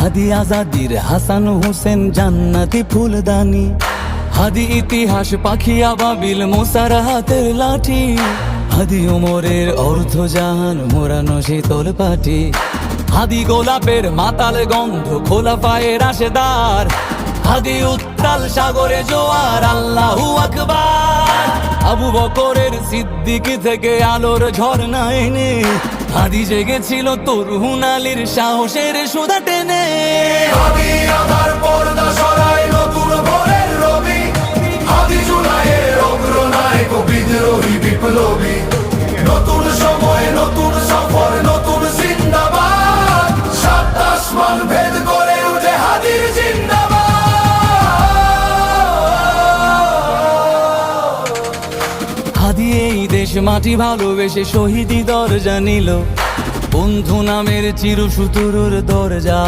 হাদি আজাদির হাসান হোসেন জান্নাতি ফুলদানি, হাদি ইতিহাস পাখি আবাবিল মোসার হাতের লাঠি, হাদি ওমরের অর্ধ জাহান মোরানো শীতল পাটি, হাদি গোলাপের মাতাল গন্ধ খোলা পায়ের রাশেদার, হাদি উত্তাল সাগরে জোয়ার আল্লাহু আকবার। আবু বকরের সিদ্দিক থেকে আলোর ঝর্ণা এনে হাদি জেগেছিল তরুণ আলীর সাহসের সুধা টেনে। হাদি আধার পর্দা সরায় নতুন ভোরের রবি, হাদি জুলাইয়ের অগ্রনায়ক বিদ্রোহী বিপ্লবী, নতুন সময় নতুন সফর নতুন জিন্দাবাদ, সাত আসমান ভেদ করে উঠে হাদির জিন্দাবাদ। হাদি এই দেশ মাটি ভালোবেসে শহীদি দরজা নিল, বন্ধু নামের চিরসুতুরুর দরজায়